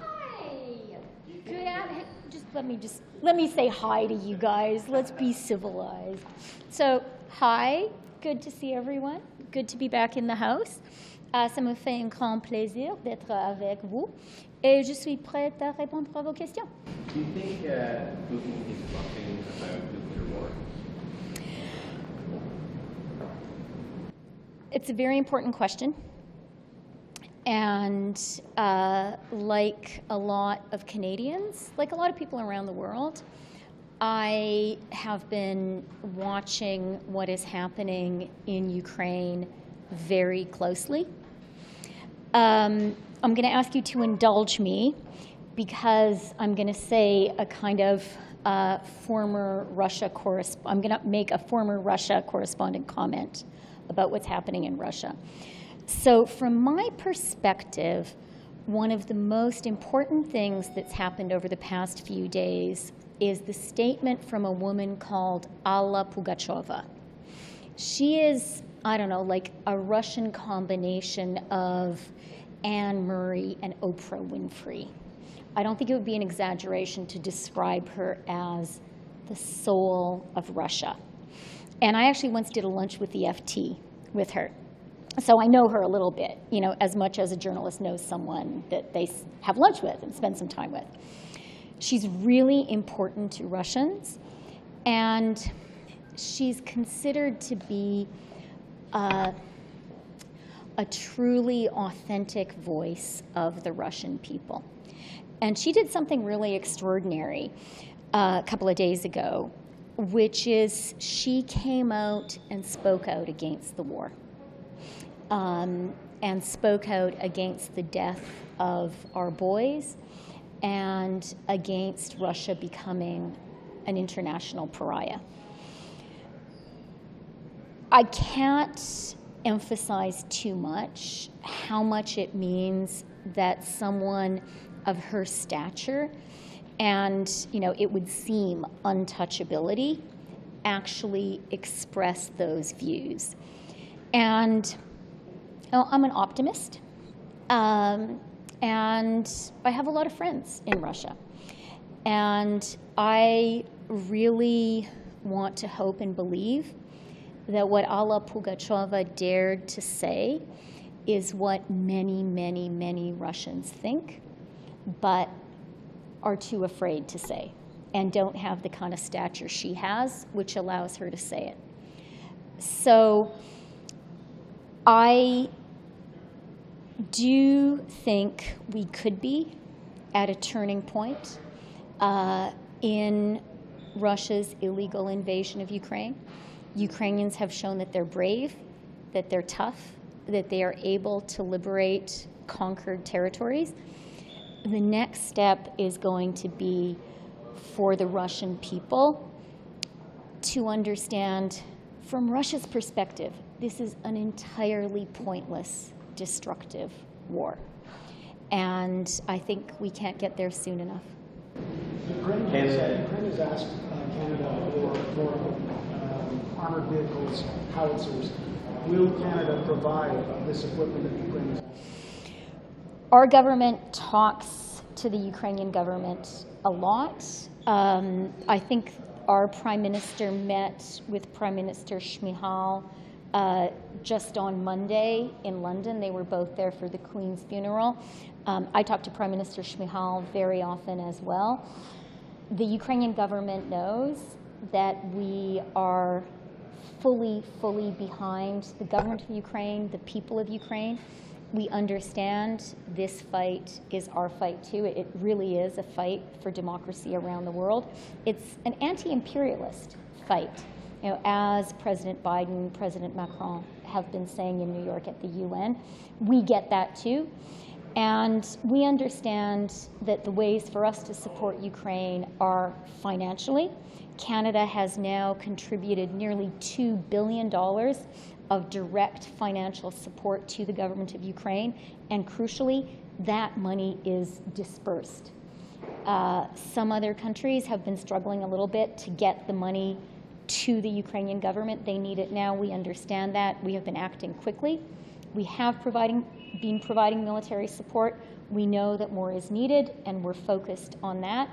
Hi. Let me say hi to you guys. Let's be civilized. So, hi. Good to see everyone. Good to be back in the house. Ça me fait un grand plaisir d'être avec vous. Et je suis prête à répondre à vos questions. Do you think Putin is bluffing about nuclear war? It's a very important question. And like a lot of Canadians, like a lot of people around the world, I have been watching what is happening in Ukraine very closely. I'm going to ask you to indulge me because I'm going to say a kind of former Russia I'm going to make a former Russia correspondent comment about what's happening in Russia. So from my perspective, one of the most important things that's happened over the past few days is the statement from a woman called Alla Pugacheva. She is, I don't know, like a Russian combination of Anne Murray and Oprah Winfrey. I don't think it would be an exaggeration to describe her as the soul of Russia. And I actually once did a lunch with the FT with her. So I know her a little bit, you know, as much as a journalist knows someone that they have lunch with and spend some time with. She's really important to Russians, and she's considered to be a truly authentic voice of the Russian people. And she did something really extraordinary a couple of days ago, which is she came out and spoke out against the war. And spoke out against the death of our boys and against Russia becoming an international pariah. I can't emphasize too much how much it means that someone of her stature and, you know, it would seem untouchability actually express those views. And I'm an optimist, and I have a lot of friends in Russia. And I really want to hope and believe that what Alla Pugacheva dared to say is what many, many, many Russians think, but are too afraid to say, and don't have the kind of stature she has, which allows her to say it. So I do think we could be at a turning point in Russia's illegal invasion of Ukraine. Ukrainians have shown that they're brave, that they're tough, that they are able to liberate conquered territories. The next step is going to be for the Russian people to understand, from Russia's perspective, this is an entirely pointless, destructive war. And I think we can't get there soon enough. Ukraine has asked Canada for more armored vehicles, howitzers. Will Canada provide this equipment that Ukraine has asked? Our government talks to the Ukrainian government a lot. I think our Prime Minister met with Prime Minister Shmyhal just on Monday in London. They were both there for the Queen's funeral. I talk to Prime Minister Shmyhal very often as well. The Ukrainian government knows that we are fully behind the government of Ukraine, the people of Ukraine. We understand this fight is our fight too. It really is a fight for democracy around the world. It's an anti-imperialist fight. You know, as President Biden, President Macron have been saying in New York at the UN, we get that too. And we understand that the ways for us to support Ukraine are financially. Canada has now contributed nearly $2 billion of direct financial support to the government of Ukraine, and crucially, that money is dispersed. Some other countries have been struggling a little bit to get the money to the Ukrainian government. They need it now. We understand that. We have been acting quickly. We have been providing military support. We know that more is needed, and we're focused on that.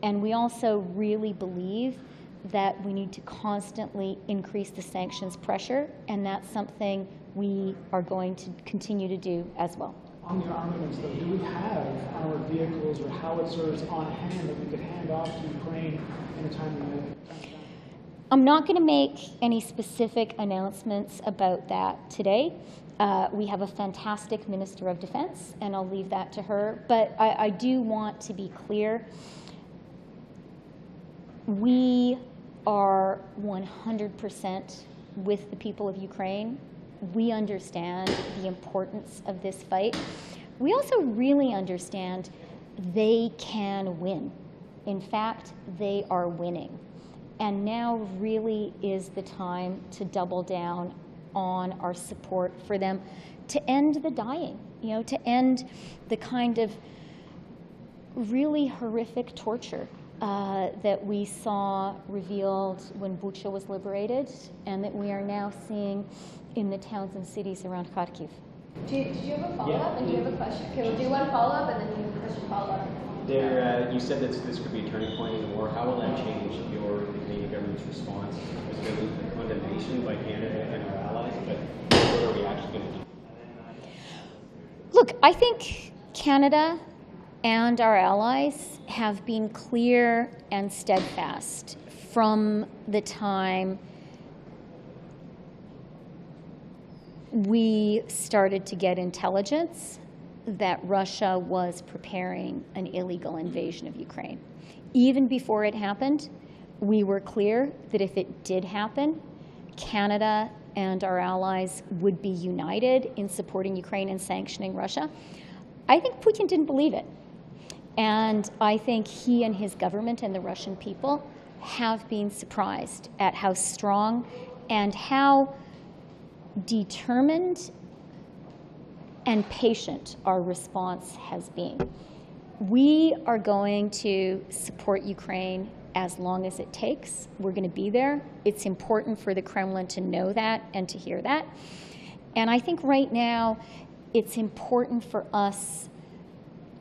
And we also really believe that we need to constantly increase the sanctions pressure, and that's something we are going to continue to do as well. On the armaments, though, do we have armored vehicles or howitzers on hand that we could hand off to Ukraine in a timely manner? I'm not going to make any specific announcements about that today. We have a fantastic Minister of Defense, and I'll leave that to her. But I do want to be clear. We are 100% with the people of Ukraine. We understand the importance of this fight. We also really understand they can win. In fact, they are winning. And now really is the time to double down on our support for them, to end the dying, to end the kind of really horrific torture that we saw revealed when Bucha was liberated, and that we are now seeing in the towns and cities around Kharkiv. Did you have a follow-up, and do you have a question? Okay, we'll do one follow-up, and then you have a question follow-up. You said that this could be a turning point in the war. How will that change the Canadian government's response? Is it going to be condemnation by Canada and our allies? But what are we actually going to do? Look, I think Canada and our allies have been clear and steadfast from the time we started to get intelligence that Russia was preparing an illegal invasion of Ukraine. Even before it happened, we were clear that if it did happen, Canada and our allies would be united in supporting Ukraine and sanctioning Russia. I think Putin didn't believe it. And I think he and his government and the Russian people have been surprised at how strong and how determined and patient our response has been. We are going to support Ukraine as long as it takes. We're going to be there. It's important for the Kremlin to know that and to hear that. And I think right now it's important for us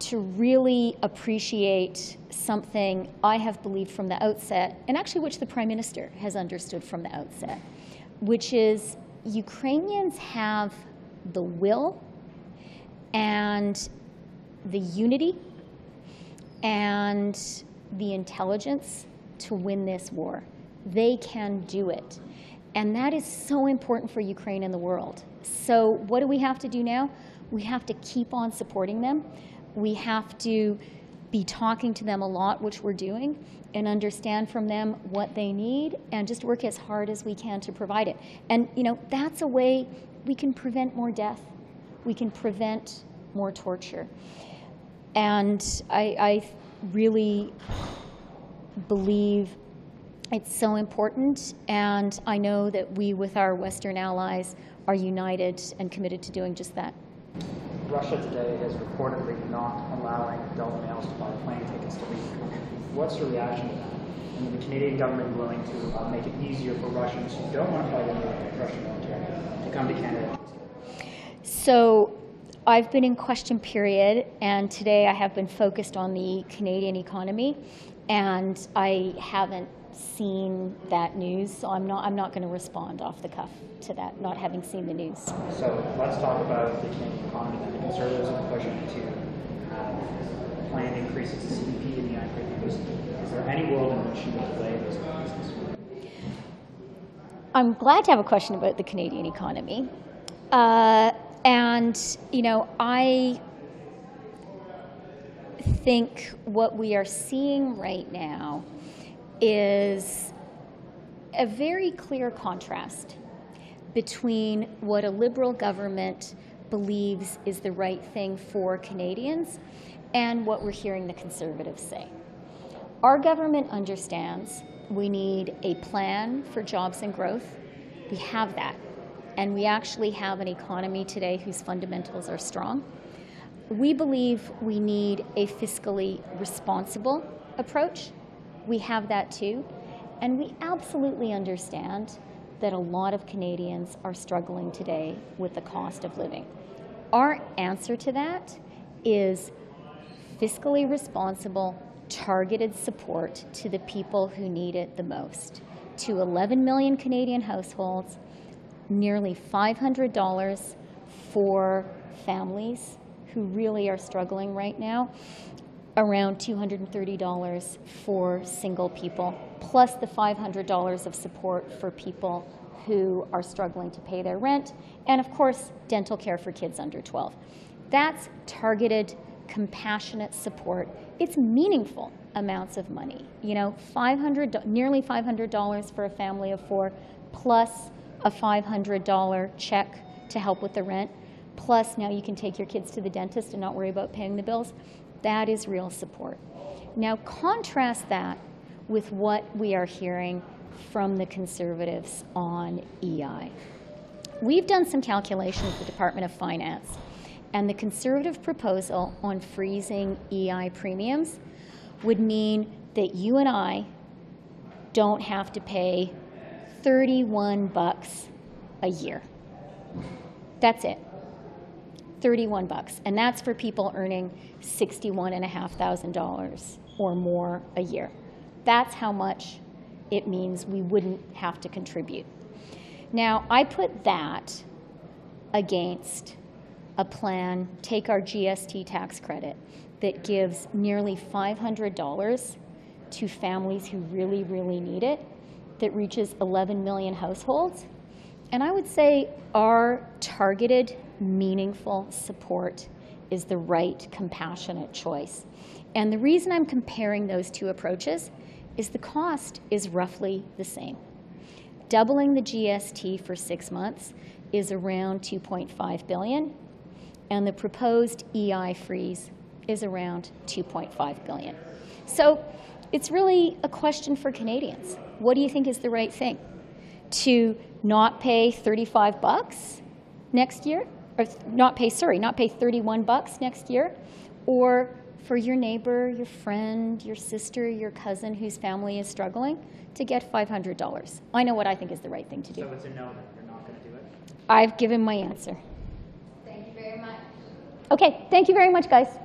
to really appreciate something I have believed from the outset, and actually which the Prime Minister has understood from the outset, which is Ukrainians have the will and the unity and the intelligence to win this war. They can do it. And that is so important for Ukraine and the world. So what do we have to do now? We have to keep on supporting them. We have to be talking to them a lot, which we're doing, and understand from them what they need and just work as hard as we can to provide it. And, that's a way we can prevent more death. We can prevent more torture. And I really believe it's so important, and I know that we, with our Western allies, are united and committed to doing just that. Russia today is reportedly not allowing adult males to buy plane tickets to leave the country. What's your reaction to that? And is the Canadian government willing to make it easier for Russians who don't want to fight in the Russian military to come to Canada? So I've been in question period, and today I have been focused on the Canadian economy, and I haven't seen that news, so I'm not going to respond off the cuff to that, not having seen the news. So let's talk about the Canadian economy then. The Conservatives are pushing to have planned increases to CDP in the United States. Is there any world in which you would delay those increases? I'm glad to have a question about the Canadian economy. And, I think what we are seeing right now is a very clear contrast between what a Liberal government believes is the right thing for Canadians and what we're hearing the Conservatives say. Our government understands we need a plan for jobs and growth. We have that. And we actually have an economy today whose fundamentals are strong. We believe we need a fiscally responsible approach. We have that too. And we absolutely understand that a lot of Canadians are struggling today with the cost of living. our answer to that is fiscally responsible, targeted support to the people who need it the most. To 11 million Canadian households, nearly $500 for families who really are struggling right now, around $230 for single people, plus the $500 of support for people who are struggling to pay their rent, and of course, dental care for kids under 12. That's targeted, compassionate support. It's meaningful amounts of money. You know, nearly $500 for a family of 4, plus a $500 check to help with the rent, plus now you can take your kids to the dentist and not worry about paying the bills. That is real support. Now contrast that with what we are hearing from the Conservatives on EI. We've done some calculations with the Department of Finance, and the Conservative proposal on freezing EI premiums would mean that you and I don't have to pay $31 a year. That's it. $31, and that's for people earning $61,500 or more a year. That's how much it means we wouldn't have to contribute. Now, I put that against a plan, take our GST tax credit, that gives nearly $500 to families who really, really need it, that reaches 11 million households. And I would say our targeted, meaningful support is the right, compassionate choice. And the reason I'm comparing those two approaches is the cost is roughly the same. Doubling the GST for 6 months is around $2.5 billion, and the proposed EI freeze is around $2.5 billion. So it's really a question for Canadians. What do you think is the right thing? To not pay $35 next year, or not pay $31 next year, or for your neighbor, your friend, your sister, your cousin whose family is struggling to get $500. I know what I think is the right thing to do. So it's a no that you're not going to do it? I've given my answer. Thank you very much. Okay, thank you very much, guys.